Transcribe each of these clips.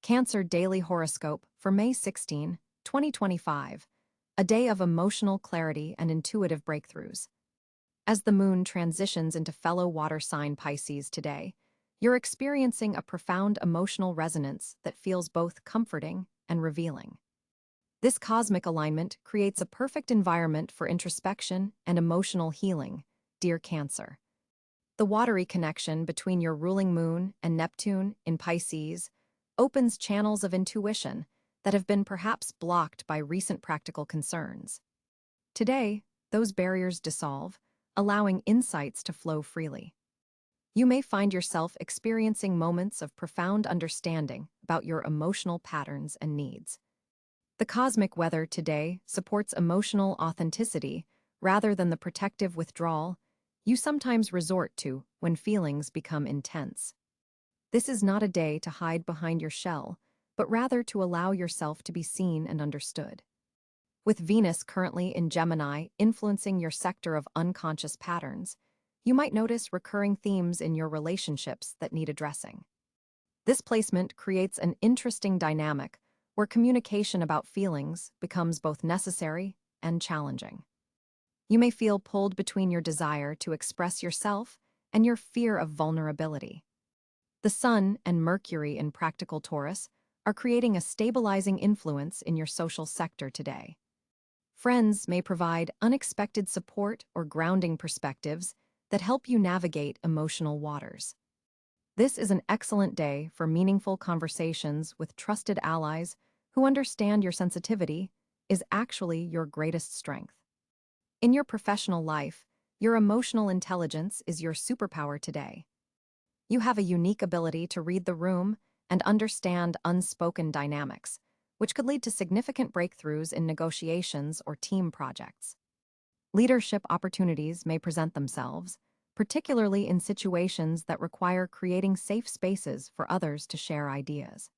Cáncer Daily Horoscope for May 16, 2025, a day of emotional clarity and intuitive breakthroughs. As the moon transitions into fellow water sign Pisces today, you're experiencing a profound emotional resonance that feels both comforting and revealing. This cosmic alignment creates a perfect environment for introspection and emotional healing, dear Cáncer. The watery connection between your ruling moon and Neptune in Pisces opens channels of intuition that have been perhaps blocked by recent practical concerns. Today, those barriers dissolve, allowing insights to flow freely. You may find yourself experiencing moments of profound understanding about your emotional patterns and needs. The cosmic weather today supports emotional authenticity rather than the protective withdrawal you sometimes resort to when feelings become intense. This is not a day to hide behind your shell, but rather to allow yourself to be seen and understood. With Venus currently in Gemini influencing your sector of unconscious patterns, you might notice recurring themes in your relationships that need addressing. This placement creates an interesting dynamic where communication about feelings becomes both necessary and challenging. You may feel pulled between your desire to express yourself and your fear of vulnerability. The Sun and Mercury in practical Taurus are creating a stabilizing influence in your social sector today. Friends may provide unexpected support or grounding perspectives that help you navigate emotional waters. This is an excellent day for meaningful conversations with trusted allies who understand your sensitivity is actually your greatest strength. In your professional life, your emotional intelligence is your superpower today. You have a unique ability to read the room and understand unspoken dynamics, which could lead to significant breakthroughs in negotiations or team projects. Leadership opportunities may present themselves, particularly in situations that require creating safe spaces for others to share ideas.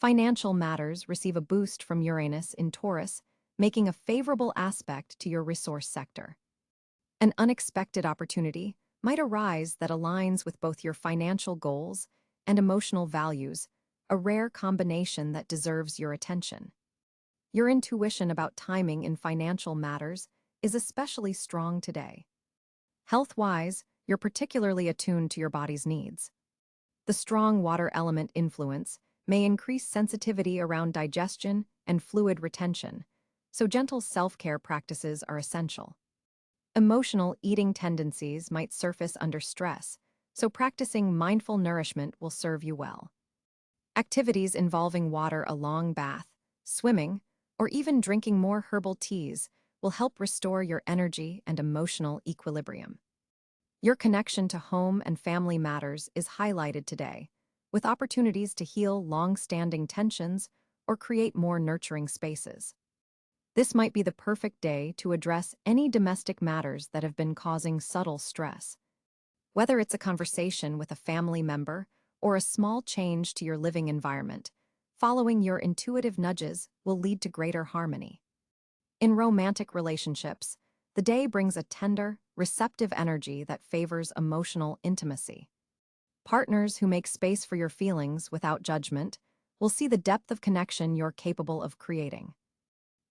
Financial matters receive a boost from Uranus in Taurus, making a favorable aspect to your resource sector. An unexpected opportunity might arise that aligns with both your financial goals and emotional values, a rare combination that deserves your attention. Your intuition about timing in financial matters is especially strong today. Health-wise, you're particularly attuned to your body's needs. The strong water element influence may increase sensitivity around digestion and fluid retention, so gentle self-care practices are essential. Emotional eating tendencies might surface under stress, so practicing mindful nourishment will serve you well. Activities involving water, a long bath, swimming, or even drinking more herbal teas will help restore your energy and emotional equilibrium. Your connection to home and family matters is highlighted today, with opportunities to heal long-standing tensions or create more nurturing spaces. This might be the perfect day to address any domestic matters that have been causing subtle stress. Whether it's a conversation with a family member or a small change to your living environment, following your intuitive nudges will lead to greater harmony. In romantic relationships, the day brings a tender, receptive energy that favors emotional intimacy. Partners who make space for your feelings without judgment will see the depth of connection you're capable of creating.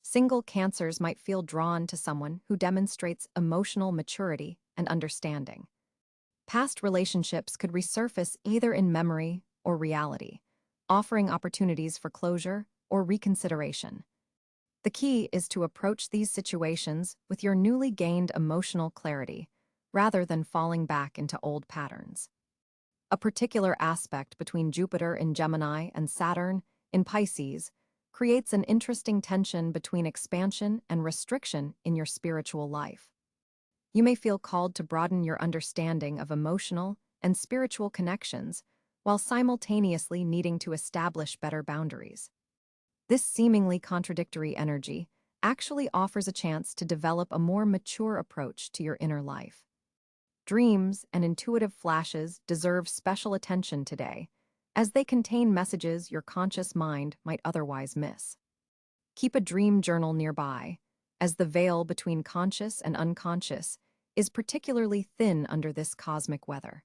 Single Cancers might feel drawn to someone who demonstrates emotional maturity and understanding. Past relationships could resurface either in memory or reality, offering opportunities for closure or reconsideration. The key is to approach these situations with your newly gained emotional clarity, rather than falling back into old patterns. A particular aspect between Jupiter in Gemini and Saturn in Pisces creates an interesting tension between expansion and restriction in your spiritual life. You may feel called to broaden your understanding of emotional and spiritual connections while simultaneously needing to establish better boundaries. This seemingly contradictory energy actually offers a chance to develop a more mature approach to your inner life. Dreams and intuitive flashes deserve special attention today, as they contain messages your conscious mind might otherwise miss. Keep a dream journal nearby, as the veil between conscious and unconscious is particularly thin under this cosmic weather.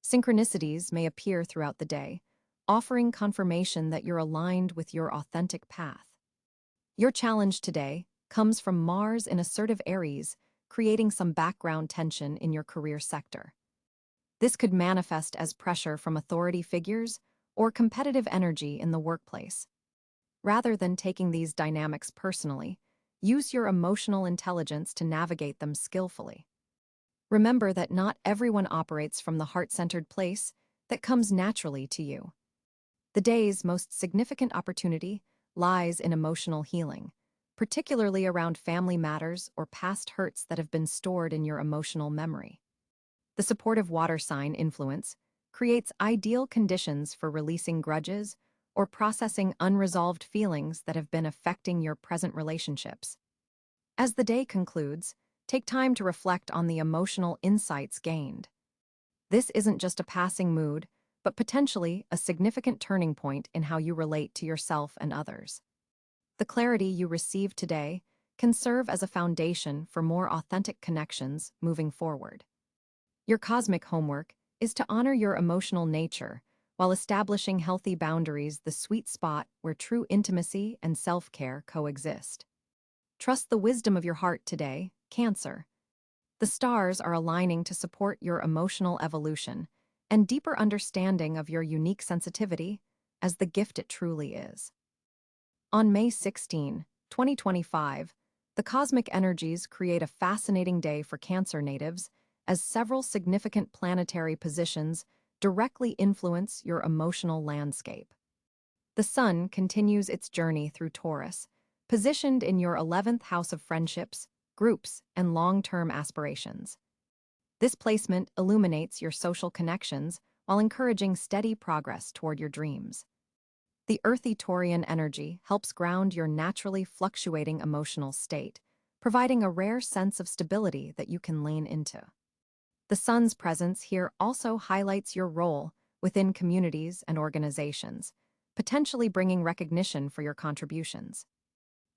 Synchronicities may appear throughout the day, offering confirmation that you're aligned with your authentic path. Your challenge today comes from Mars in assertive Aries, creating some background tension in your career sector. This could manifest as pressure from authority figures or competitive energy in the workplace. Rather than taking these dynamics personally, use your emotional intelligence to navigate them skillfully. Remember that not everyone operates from the heart-centered place that comes naturally to you. The day's most significant opportunity lies in emotional healing, particularly around family matters or past hurts that have been stored in your emotional memory. The supportive water sign influence creates ideal conditions for releasing grudges or processing unresolved feelings that have been affecting your present relationships. As the day concludes, take time to reflect on the emotional insights gained. This isn't just a passing mood, but potentially a significant turning point in how you relate to yourself and others. The clarity you receive today can serve as a foundation for more authentic connections moving forward. Your cosmic homework is to honor your emotional nature while establishing healthy boundaries, the sweet spot where true intimacy and self-care coexist. Trust the wisdom of your heart today, Cancer. The stars are aligning to support your emotional evolution and deeper understanding of your unique sensitivity as the gift it truly is. On May 16, 2025, the cosmic energies create a fascinating day for Cancer natives as several significant planetary positions directly influence your emotional landscape. The Sun continues its journey through Taurus, positioned in your 11th house of friendships, groups, and long-term aspirations. This placement illuminates your social connections while encouraging steady progress toward your dreams. The earthy Taurian energy helps ground your naturally fluctuating emotional state, providing a rare sense of stability that you can lean into. The Sun's presence here also highlights your role within communities and organizations, potentially bringing recognition for your contributions.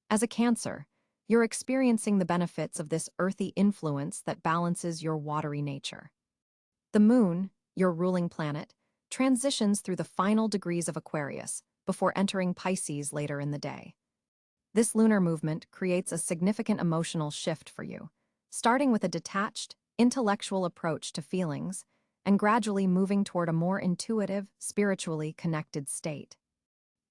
As a Cancer, you're experiencing the benefits of this earthy influence that balances your watery nature. The Moon, your ruling planet, transitions through the final degrees of Aquarius before entering Pisces later in the day. This lunar movement creates a significant emotional shift for you, starting with a detached, intellectual approach to feelings and gradually moving toward a more intuitive, spiritually connected state.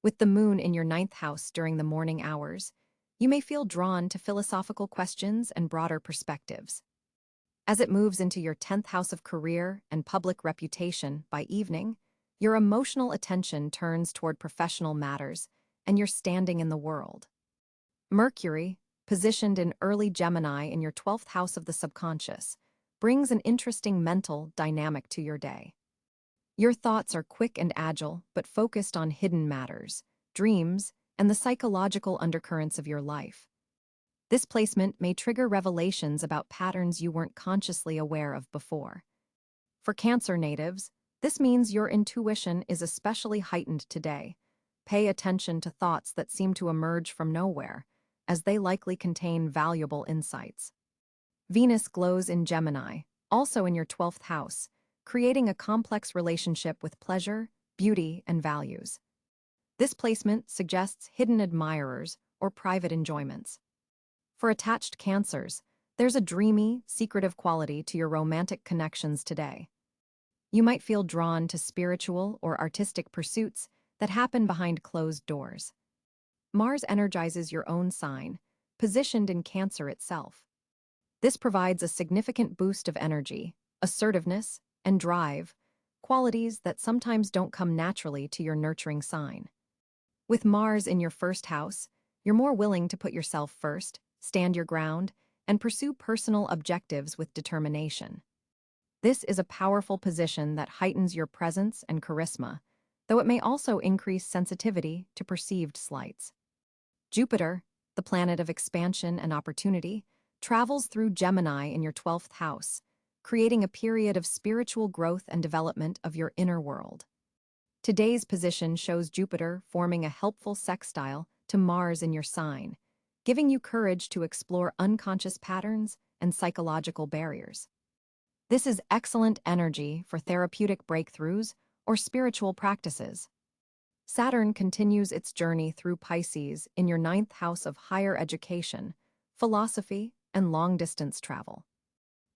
With the Moon in your 9th house during the morning hours, you may feel drawn to philosophical questions and broader perspectives. As it moves into your 10th house of career and public reputation by evening, your emotional attention turns toward professional matters and your standing in the world. Mercury, positioned in early Gemini in your 12th house of the subconscious, brings an interesting mental dynamic to your day. Your thoughts are quick and agile, but focused on hidden matters, dreams, and the psychological undercurrents of your life. This placement may trigger revelations about patterns you weren't consciously aware of before. For Cancer natives, this means your intuition is especially heightened today. Pay attention to thoughts that seem to emerge from nowhere, as they likely contain valuable insights. Venus glows in Gemini, also in your 12th house, creating a complex relationship with pleasure, beauty, and values. This placement suggests hidden admirers or private enjoyments. For attached Cancers, there's a dreamy, secretive quality to your romantic connections today. You might feel drawn to spiritual or artistic pursuits that happen behind closed doors. Mars energizes your own sign, positioned in Cancer itself. This provides a significant boost of energy, assertiveness, and drive, qualities that sometimes don't come naturally to your nurturing sign. With Mars in your 1st house, you're more willing to put yourself first, stand your ground, and pursue personal objectives with determination. This is a powerful position that heightens your presence and charisma, though it may also increase sensitivity to perceived slights. Jupiter, the planet of expansion and opportunity, travels through Gemini in your 12th house, creating a period of spiritual growth and development of your inner world. Today's position shows Jupiter forming a helpful sextile to Mars in your sign, giving you courage to explore unconscious patterns and psychological barriers. This is excellent energy for therapeutic breakthroughs or spiritual practices. Saturn continues its journey through Pisces in your ninth house of higher education, philosophy, and long-distance travel.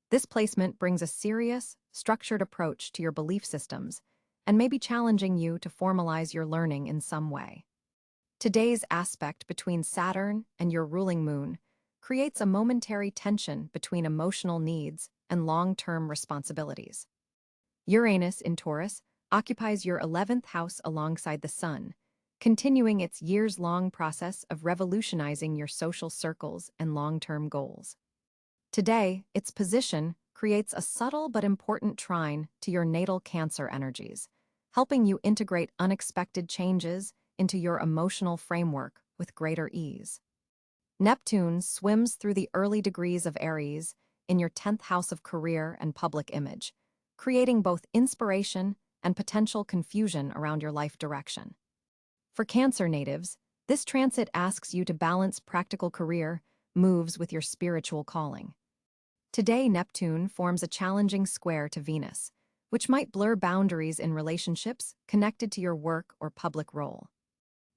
This placement brings a serious, structured approach to your belief systems and may be challenging you to formalize your learning in some way. Today's aspect between Saturn and your ruling moon creates a momentary tension between emotional needs and long-term responsibilities. Uranus in Taurus occupies your 11th house alongside the Sun, continuing its years-long process of revolutionizing your social circles and long-term goals. Today, its position creates a subtle but important trine to your natal Cancer energies, helping you integrate unexpected changes into your emotional framework with greater ease. Neptune swims through the early degrees of Aries in your 10th house of career and public image, creating both inspiration and potential confusion around your life direction. For Cancer natives, this transit asks you to balance practical career moves with your spiritual calling. Today, Neptune forms a challenging square to Venus, which might blur boundaries in relationships connected to your work or public role.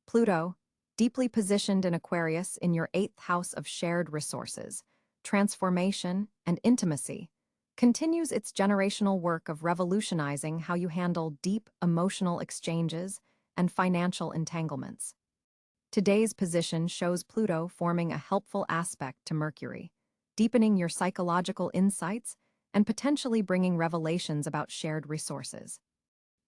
Pluto, deeply positioned in Aquarius in your 8th house of shared resources, transformation, and intimacy, continues its generational work of revolutionizing how you handle deep emotional exchanges and financial entanglements. Today's position shows Pluto forming a helpful aspect to Mercury, deepening your psychological insights and potentially bringing revelations about shared resources.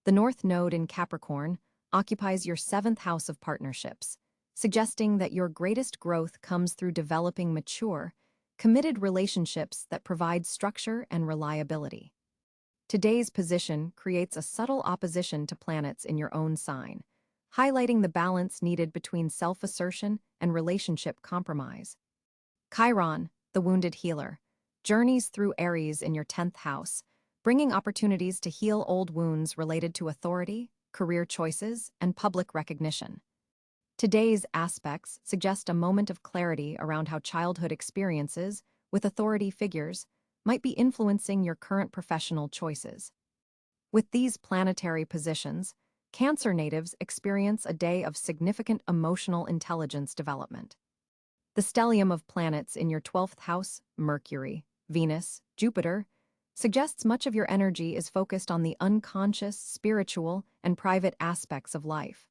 The North Node in Capricorn occupies your 7th house of partnerships, suggesting that your greatest growth comes through developing mature, committed relationships that provide structure and reliability. Today's position creates a subtle opposition to planets in your own sign, highlighting the balance needed between self-assertion and relationship compromise. Chiron, the wounded healer, journeys through Aries in your 10th house, bringing opportunities to heal old wounds related to authority, career choices, and public recognition. Today's aspects suggest a moment of clarity around how childhood experiences with authority figures might be influencing your current professional choices. With these planetary positions, Cancer natives experience a day of significant emotional intelligence development. The stellium of planets in your 12th house, Mercury, Venus, Jupiter, suggests much of your energy is focused on the unconscious, spiritual, and private aspects of life.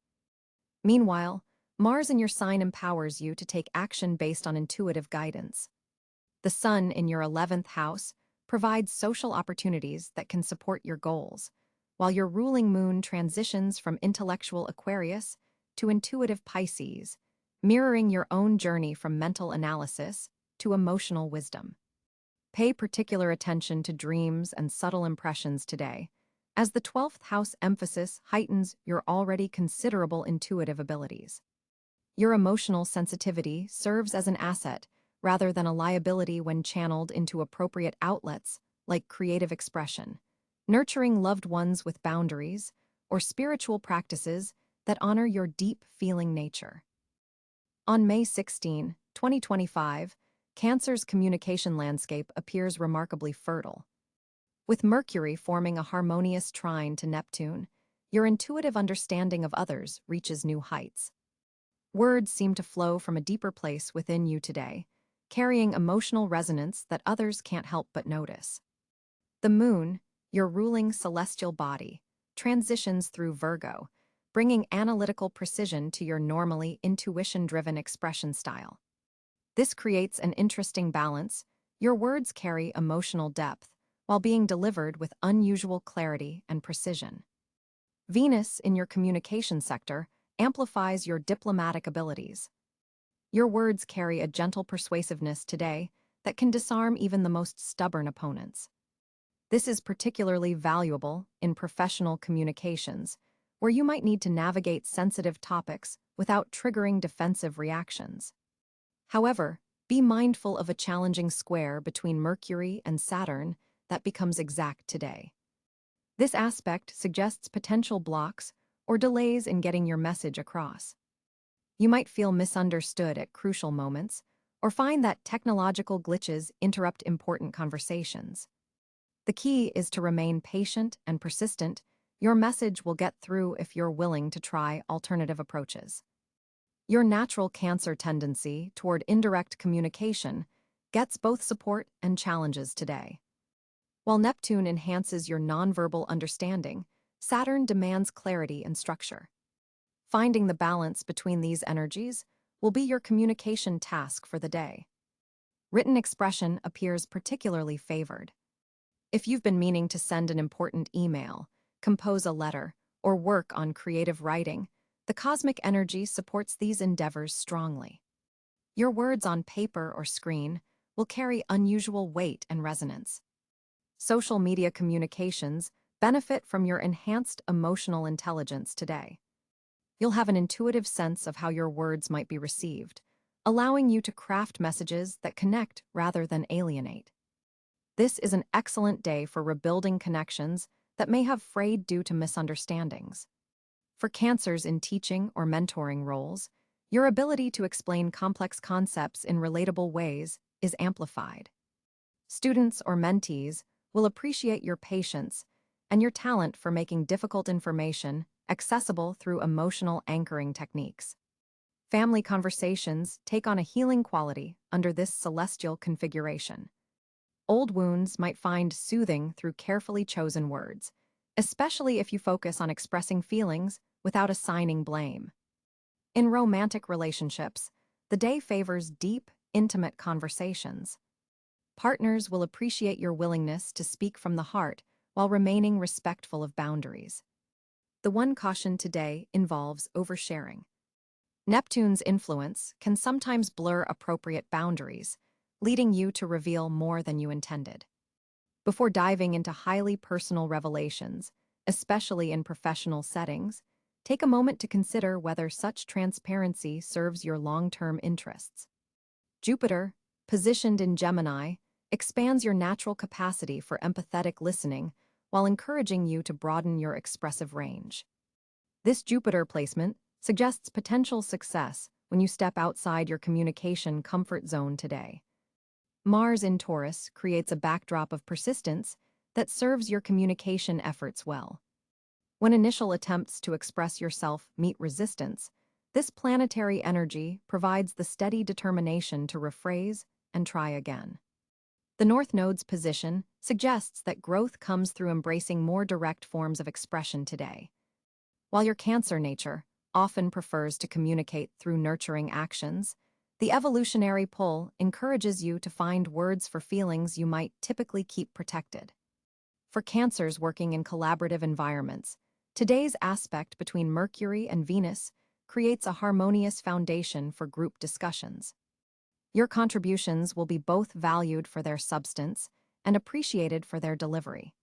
Meanwhile, Mars in your sign empowers you to take action based on intuitive guidance. The Sun in your 11th house provides social opportunities that can support your goals, while your ruling moon transitions from intellectual Aquarius to intuitive Pisces, mirroring your own journey from mental analysis to emotional wisdom. Pay particular attention to dreams and subtle impressions today, as the 12th house emphasis heightens your already considerable intuitive abilities. Your emotional sensitivity serves as an asset rather than a liability when channeled into appropriate outlets like creative expression, nurturing loved ones with boundaries, or spiritual practices that honor your deep-feeling nature. On May 16, 2025, Cancer's communication landscape appears remarkably fertile. With Mercury forming a harmonious trine to Neptune, your intuitive understanding of others reaches new heights. Words seem to flow from a deeper place within you today, carrying emotional resonance that others can't help but notice. The moon, your ruling celestial body, transitions through Virgo, bringing analytical precision to your normally intuition-driven expression style. This creates an interesting balance. Your words carry emotional depth, while being delivered with unusual clarity and precision. Venus in your communication sector amplifies your diplomatic abilities. Your words carry a gentle persuasiveness today that can disarm even the most stubborn opponents. This is particularly valuable in professional communications, where you might need to navigate sensitive topics without triggering defensive reactions. However, be mindful of a challenging square between Mercury and Saturn that becomes exact today. This aspect suggests potential blocks or delays in getting your message across. You might feel misunderstood at crucial moments, or find that technological glitches interrupt important conversations. The key is to remain patient and persistent, Your message will get through if you're willing to try alternative approaches. Your natural Cancer tendency toward indirect communication gets both support and challenges today. While Neptune enhances your nonverbal understanding, Saturn demands clarity and structure. Finding the balance between these energies will be your communication task for the day. Written expression appears particularly favored. If you've been meaning to send an important email, compose a letter, or work on creative writing, the cosmic energy supports these endeavors strongly. Your words on paper or screen will carry unusual weight and resonance. Social media communications benefit from your enhanced emotional intelligence today. You'll have an intuitive sense of how your words might be received, allowing you to craft messages that connect rather than alienate. This is an excellent day for rebuilding connections that may have frayed due to misunderstandings. For Cancers in teaching or mentoring roles, your ability to explain complex concepts in relatable ways is amplified. Students or mentees will appreciate your patience and your talent for making difficult information accessible through emotional anchoring techniques. Family conversations take on a healing quality under this celestial configuration. Old wounds might find soothing through carefully chosen words, especially if you focus on expressing feelings without assigning blame. In romantic relationships, the day favors deep, intimate conversations. Partners will appreciate your willingness to speak from the heart while remaining respectful of boundaries. The one caution today involves oversharing. Neptune's influence can sometimes blur appropriate boundaries, leading you to reveal more than you intended. Before diving into highly personal revelations, especially in professional settings, take a moment to consider whether such transparency serves your long-term interests. Jupiter, positioned in Gemini, expands your natural capacity for empathetic listening while encouraging you to broaden your expressive range. This Jupiter placement suggests potential success when you step outside your communication comfort zone today. Mars in Taurus creates a backdrop of persistence that serves your communication efforts well. When initial attempts to express yourself meet resistance, this planetary energy provides the steady determination to rephrase and try again. The North Node's position suggests that growth comes through embracing more direct forms of expression today. While your Cancer nature often prefers to communicate through nurturing actions, the evolutionary pull encourages you to find words for feelings you might typically keep protected. For Cancers working in collaborative environments, today's aspect between Mercury and Venus creates a harmonious foundation for group discussions. Your contributions will be both valued for their substance and appreciated for their delivery.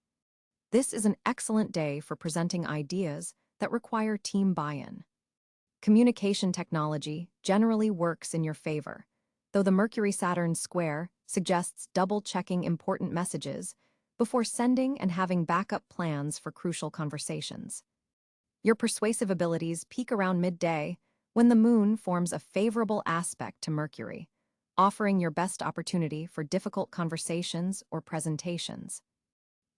This is an excellent day for presenting ideas that require team buy-in. Communication technology generally works in your favor, though the Mercury-Saturn square suggests double-checking important messages before sending and having backup plans for crucial conversations. Your persuasive abilities peak around midday when the moon forms a favorable aspect to Mercury, offering your best opportunity for difficult conversations or presentations.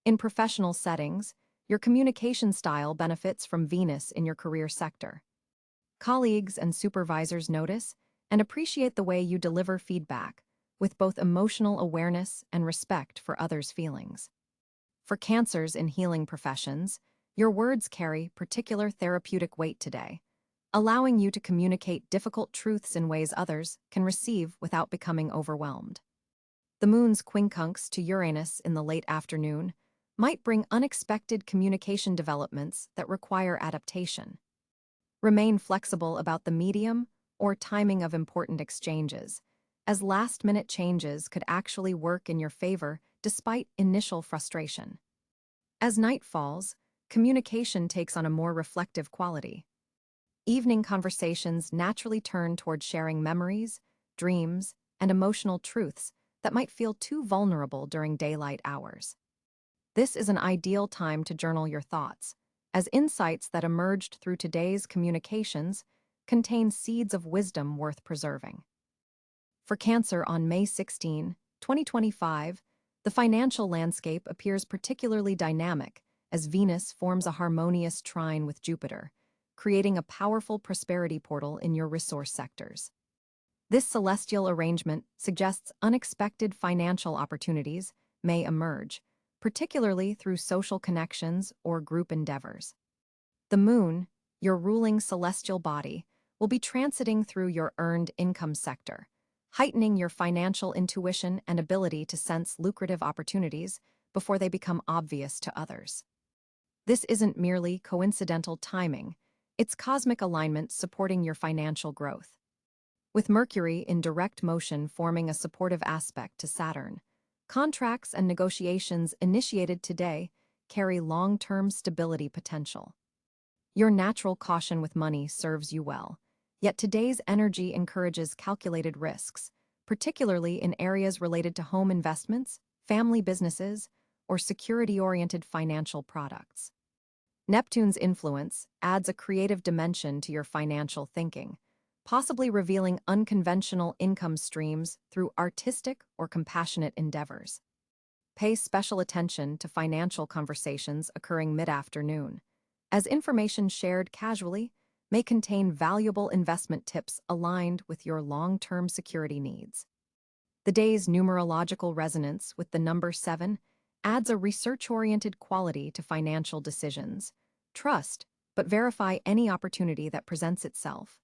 In professional settings, your communication style benefits from Venus in your career sector. Colleagues and supervisors notice and appreciate the way you deliver feedback, with both emotional awareness and respect for others' feelings. For Cancers in healing professions, your words carry particular therapeutic weight today, allowing you to communicate difficult truths in ways others can receive without becoming overwhelmed. The moon's quincunx to Uranus in the late afternoon might bring unexpected communication developments that require adaptation. Remain flexible about the medium or timing of important exchanges, as last-minute changes could actually work in your favor despite initial frustration. As night falls, communication takes on a more reflective quality. Evening conversations naturally turn toward sharing memories, dreams, and emotional truths that might feel too vulnerable during daylight hours. This is an ideal time to journal your thoughts, as insights that emerged through today's communications contain seeds of wisdom worth preserving. For Cancer on May 16, 2025, the financial landscape appears particularly dynamic as Venus forms a harmonious trine with Jupiter, creating a powerful prosperity portal in your resource sectors. This celestial arrangement suggests unexpected financial opportunities may emerge, particularly through social connections or group endeavors. The moon, your ruling celestial body, will be transiting through your earned income sector, heightening your financial intuition and ability to sense lucrative opportunities before they become obvious to others. This isn't merely coincidental timing, it's cosmic alignment supporting your financial growth. With Mercury in direct motion forming a supportive aspect to Saturn, contracts and negotiations initiated today carry long-term stability potential. Your natural caution with money serves you well, yet today's energy encourages calculated risks, particularly in areas related to home investments, family businesses, or security-oriented financial products. Neptune's influence adds a creative dimension to your financial thinking, possibly revealing unconventional income streams through artistic or compassionate endeavors. Pay special attention to financial conversations occurring mid-afternoon, as information shared casually may contain valuable investment tips aligned with your long-term security needs. The day's numerological resonance with the number 7 adds a research-oriented quality to financial decisions. Trust, but verify any opportunity that presents itself.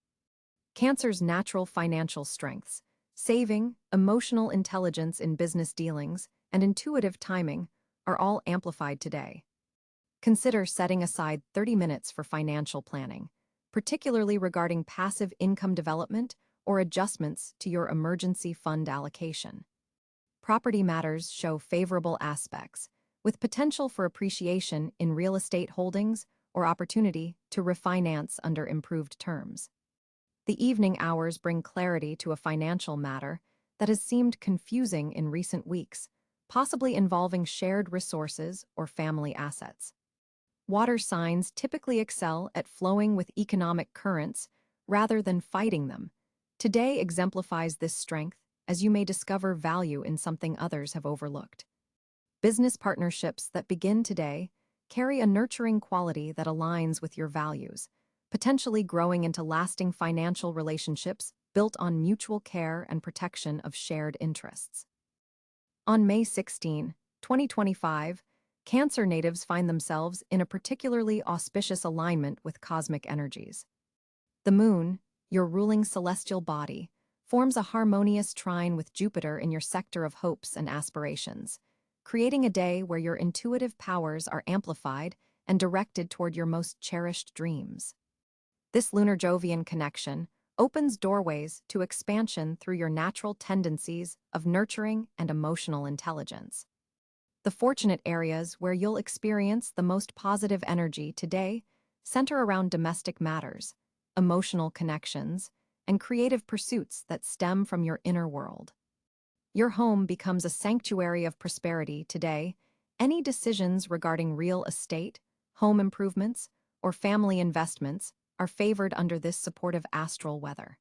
Cancer's natural financial strengths, saving, emotional intelligence in business dealings, and intuitive timing are all amplified today. Consider setting aside 30 minutes for financial planning, particularly regarding passive income development or adjustments to your emergency fund allocation. Property matters show favorable aspects, with potential for appreciation in real estate holdings or opportunity to refinance under improved terms. The evening hours bring clarity to a financial matter that has seemed confusing in recent weeks, possibly involving shared resources or family assets. Water signs typically excel at flowing with economic currents rather than fighting them. Today exemplifies this strength, as you may discover value in something others have overlooked. Business partnerships that begin today carry a nurturing quality that aligns with your values, potentially growing into lasting financial relationships built on mutual care and protection of shared interests. On May 16, 2025, Cancer natives find themselves in a particularly auspicious alignment with cosmic energies. The moon, your ruling celestial body, forms a harmonious trine with Jupiter in your sector of hopes and aspirations, creating a day where your intuitive powers are amplified and directed toward your most cherished dreams. This lunar Jovian connection opens doorways to expansion through your natural tendencies of nurturing and emotional intelligence. The fortunate areas where you'll experience the most positive energy today center around domestic matters, emotional connections, and creative pursuits that stem from your inner world. Your home becomes a sanctuary of prosperity today. Any decisions regarding real estate, home improvements, or family investments are favored under this supportive astral weather.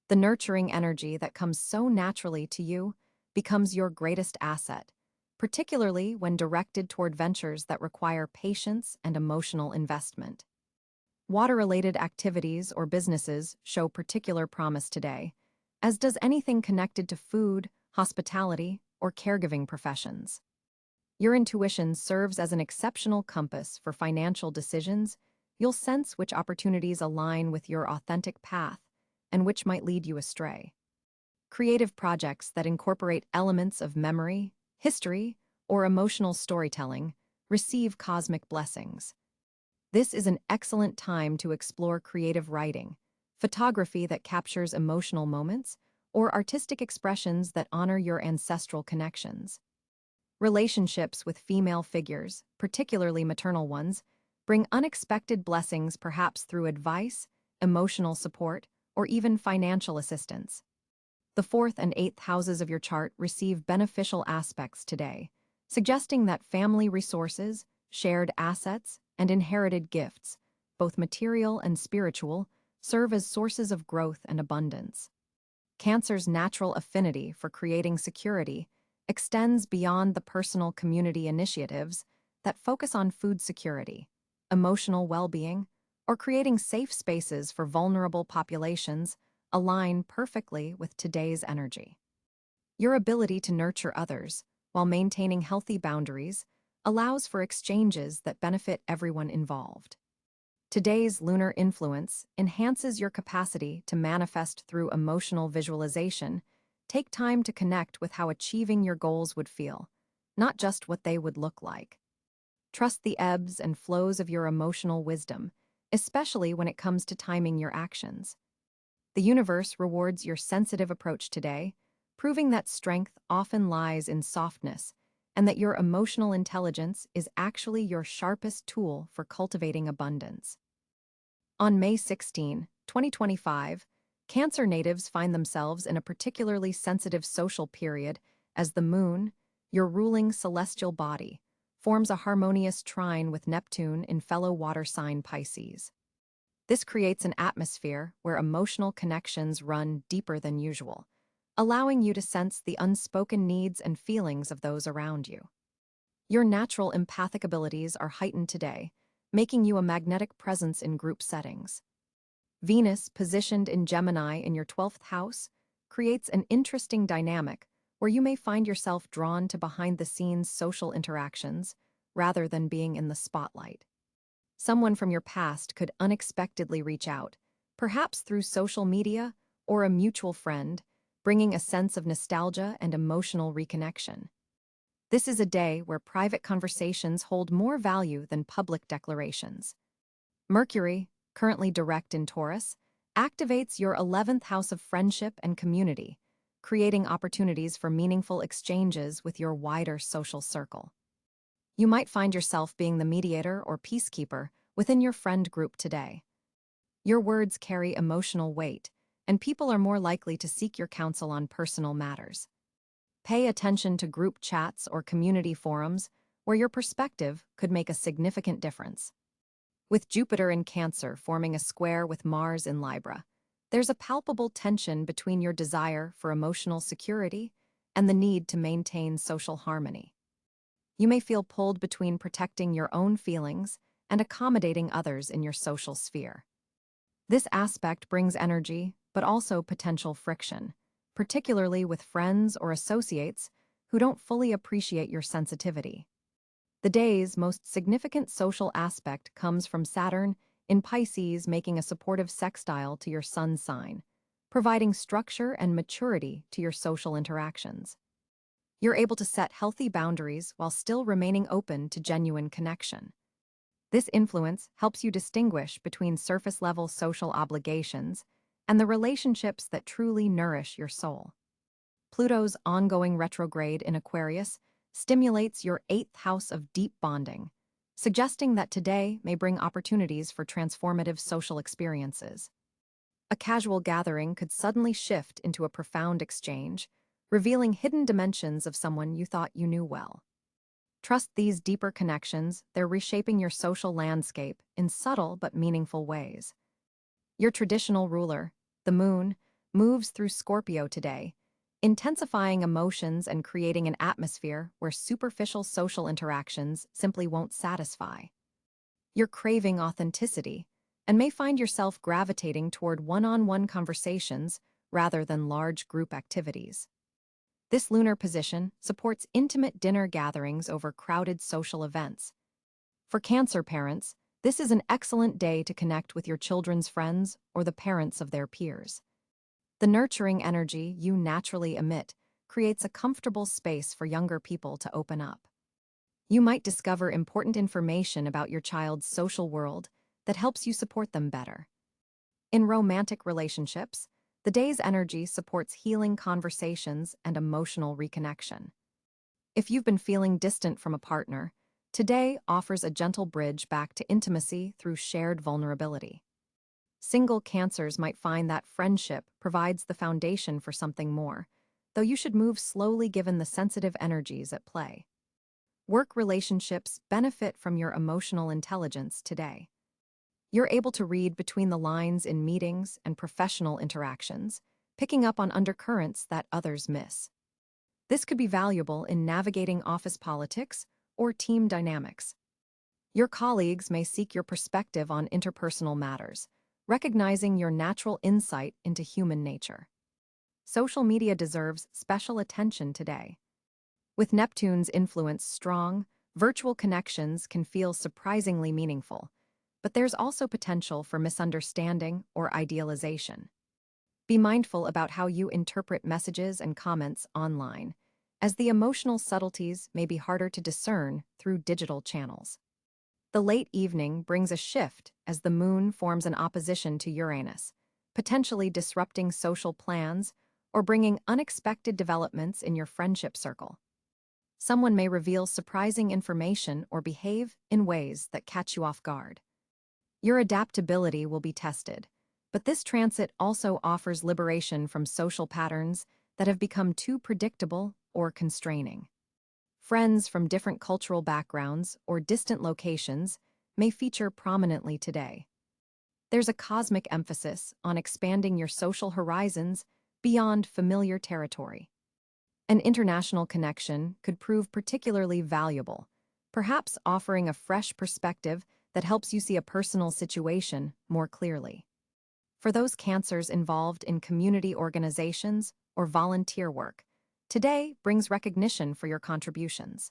The nurturing energy that comes so naturally to you becomes your greatest asset, particularly when directed toward ventures that require patience and emotional investment. Water-related activities or businesses show particular promise today, as does anything connected to food, hospitality, or caregiving professions. Your intuition serves as an exceptional compass for financial decisions. You'll sense which opportunities align with your authentic path and which might lead you astray. Creative projects that incorporate elements of memory, history, or emotional storytelling receive cosmic blessings. This is an excellent time to explore creative writing, photography that captures emotional moments, or artistic expressions that honor your ancestral connections. Relationships with female figures, particularly maternal ones, bring unexpected blessings, perhaps through advice, emotional support, or even financial assistance. The 4th and 8th houses of your chart receive beneficial aspects today, suggesting that family resources, shared assets, and inherited gifts, both material and spiritual, serve as sources of growth and abundance. Cancer's natural affinity for creating security extends beyond the personal community initiatives that focus on food security, emotional well-being, or creating safe spaces for vulnerable populations align perfectly with today's energy. Your ability to nurture others while maintaining healthy boundaries allows for exchanges that benefit everyone involved. Today's lunar influence enhances your capacity to manifest through emotional visualization. Take time to connect with how achieving your goals would feel, not just what they would look like. Trust the ebbs and flows of your emotional wisdom, especially when it comes to timing your actions. The universe rewards your sensitive approach today, proving that strength often lies in softness and that your emotional intelligence is actually your sharpest tool for cultivating abundance. On May 16, 2025, Cancer natives find themselves in a particularly sensitive social period as the moon, your ruling celestial body, forms a harmonious trine with Neptune in fellow water sign Pisces. This creates an atmosphere where emotional connections run deeper than usual, allowing you to sense the unspoken needs and feelings of those around you. Your natural empathic abilities are heightened today, making you a magnetic presence in group settings. Venus, positioned in Gemini in your 12th house, creates an interesting dynamic where you may find yourself drawn to behind-the-scenes social interactions rather than being in the spotlight. Someone from your past could unexpectedly reach out, perhaps through social media or a mutual friend, bringing a sense of nostalgia and emotional reconnection. This is a day where private conversations hold more value than public declarations. Mercury, currently direct in Taurus, activates your 11th house of friendship and community, creating opportunities for meaningful exchanges with your wider social circle. You might find yourself being the mediator or peacekeeper within your friend group today. Your words carry emotional weight, and people are more likely to seek your counsel on personal matters. Pay attention to group chats or community forums where your perspective could make a significant difference. With Jupiter in Cancer forming a square with Mars in Libra, there's a palpable tension between your desire for emotional security and the need to maintain social harmony. You may feel pulled between protecting your own feelings and accommodating others in your social sphere. This aspect brings energy, but also potential friction, particularly with friends or associates who don't fully appreciate your sensitivity. The day's most significant social aspect comes from Saturn in Pisces making a supportive sextile to your sun sign, providing structure and maturity to your social interactions. You're able to set healthy boundaries while still remaining open to genuine connection. This influence helps you distinguish between surface-level social obligations and the relationships that truly nourish your soul. Pluto's ongoing retrograde in Aquarius stimulates your 8th house of deep bonding, suggesting that today may bring opportunities for transformative social experiences. A casual gathering could suddenly shift into a profound exchange, revealing hidden dimensions of someone you thought you knew well. Trust these deeper connections, they're reshaping your social landscape in subtle but meaningful ways. Your traditional ruler, the moon, moves through Scorpio today, intensifying emotions and creating an atmosphere where superficial social interactions simply won't satisfy. You're craving authenticity and may find yourself gravitating toward one-on-one conversations rather than large group activities. This lunar position supports intimate dinner gatherings over crowded social events. For Cancer parents, this is an excellent day to connect with your children's friends or the parents of their peers. The nurturing energy you naturally emit creates a comfortable space for younger people to open up. You might discover important information about your child's social world that helps you support them better. In romantic relationships, the day's energy supports healing conversations and emotional reconnection. If you've been feeling distant from a partner, today offers a gentle bridge back to intimacy through shared vulnerability. Single Cancers might find that friendship provides the foundation for something more, though you should move slowly given the sensitive energies at play. Work relationships benefit from your emotional intelligence today. You're able to read between the lines in meetings and professional interactions, picking up on undercurrents that others miss. This could be valuable in navigating office politics or team dynamics. Your colleagues may seek your perspective on interpersonal matters, recognizing your natural insight into human nature. Social media deserves special attention today. With Neptune's influence strong, virtual connections can feel surprisingly meaningful, but there's also potential for misunderstanding or idealization. Be mindful about how you interpret messages and comments online, as the emotional subtleties may be harder to discern through digital channels. The late evening brings a shift as the moon forms an opposition to Uranus, potentially disrupting social plans or bringing unexpected developments in your friendship circle. Someone may reveal surprising information or behave in ways that catch you off guard. Your adaptability will be tested, but this transit also offers liberation from social patterns that have become too predictable or constraining. Friends from different cultural backgrounds or distant locations may feature prominently today. There's a cosmic emphasis on expanding your social horizons beyond familiar territory. An international connection could prove particularly valuable, perhaps offering a fresh perspective that helps you see a personal situation more clearly. For those Cancers involved in community organizations or volunteer work, today brings recognition for your contributions.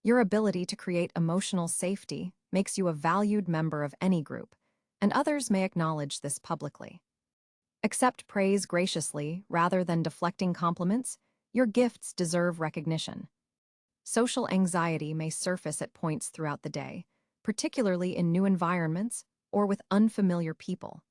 Your ability to create emotional safety makes you a valued member of any group, and others may acknowledge this publicly. Accept praise graciously rather than deflecting compliments. Your gifts deserve recognition. Social anxiety may surface at points throughout the day, particularly in new environments or with unfamiliar people.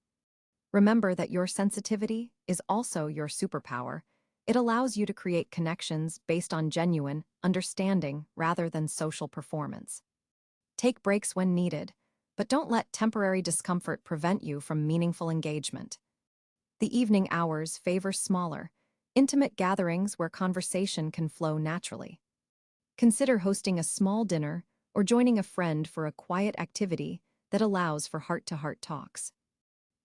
Remember that your sensitivity is also your superpower. It allows you to create connections based on genuine understanding rather than social performance. Take breaks when needed, but don't let temporary discomfort prevent you from meaningful engagement. The evening hours favor smaller, intimate gatherings where conversation can flow naturally. Consider hosting a small dinner or joining a friend for a quiet activity that allows for heart-to-heart talks.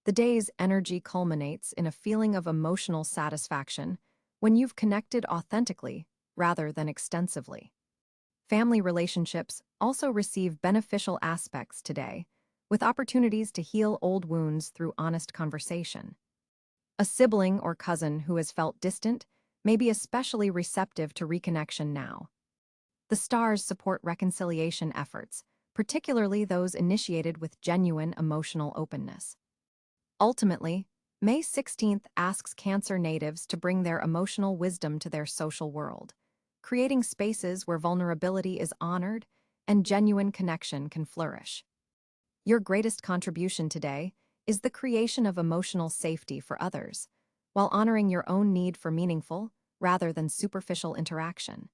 The day's energy culminates in a feeling of emotional satisfaction when you've connected authentically rather than extensively. Family relationships also receive beneficial aspects today, with opportunities to heal old wounds through honest conversation. A sibling or cousin who has felt distant may be especially receptive to reconnection now. The stars support reconciliation efforts, particularly those initiated with genuine emotional openness. Ultimately, May 16th asks Cancer natives to bring their emotional wisdom to their social world, creating spaces where vulnerability is honored and genuine connection can flourish. Your greatest contribution today is the creation of emotional safety for others, while honoring your own need for meaningful, rather than superficial interaction.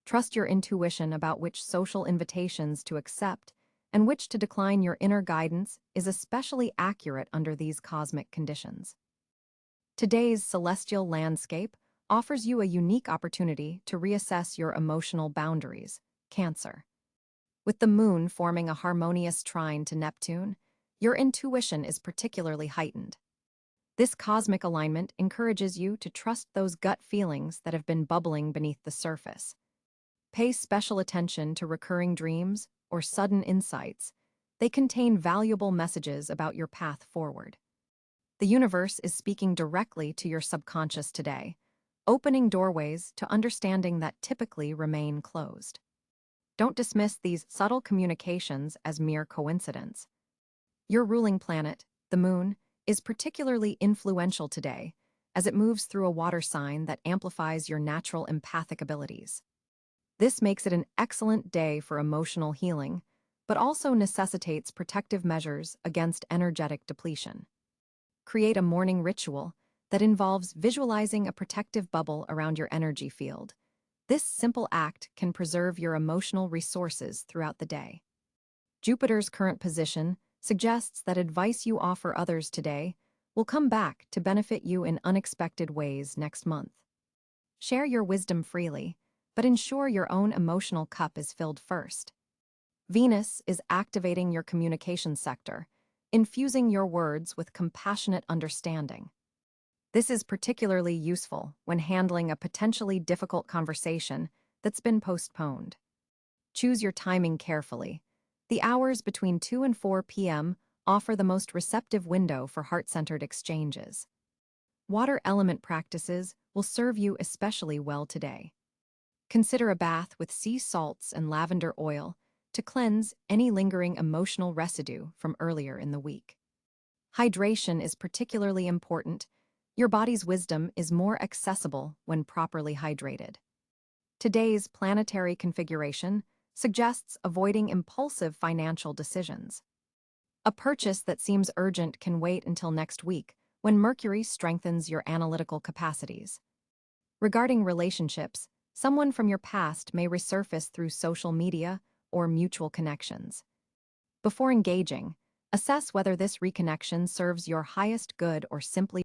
Trust your intuition about which social invitations to accept and which to decline. Your inner guidance is especially accurate under these cosmic conditions. Today's celestial landscape offers you a unique opportunity to reassess your emotional boundaries, Cancer. With the moon forming a harmonious trine to Neptune, your intuition is particularly heightened. This cosmic alignment encourages you to trust those gut feelings that have been bubbling beneath the surface. Pay special attention to recurring dreams or sudden insights. They contain valuable messages about your path forward. The universe is speaking directly to your subconscious today, opening doorways to understanding that typically remain closed. Don't dismiss these subtle communications as mere coincidence. Your ruling planet, the moon, is particularly influential today as it moves through a water sign that amplifies your natural empathic abilities. This makes it an excellent day for emotional healing, but also necessitates protective measures against energetic depletion. Create a morning ritual that involves visualizing a protective bubble around your energy field. This simple act can preserve your emotional resources throughout the day. Jupiter's current position suggests that advice you offer others today will come back to benefit you in unexpected ways next month. Share your wisdom freely, but ensure your own emotional cup is filled first. Venus is activating your communication sector, infusing your words with compassionate understanding. This is particularly useful when handling a potentially difficult conversation that's been postponed. Choose your timing carefully. The hours between 2 and 4 p.m. offer the most receptive window for heart-centered exchanges. Water element practices will serve you especially well today. Consider a bath with sea salts and lavender oil to cleanse any lingering emotional residue from earlier in the week. Hydration is particularly important. Your body's wisdom is more accessible when properly hydrated. Today's planetary configuration suggests avoiding impulsive financial decisions. A purchase that seems urgent can wait until next week when Mercury strengthens your analytical capacities. Regarding relationships, someone from your past may resurface through social media or mutual connections. Before engaging, assess whether this reconnection serves your highest good or simply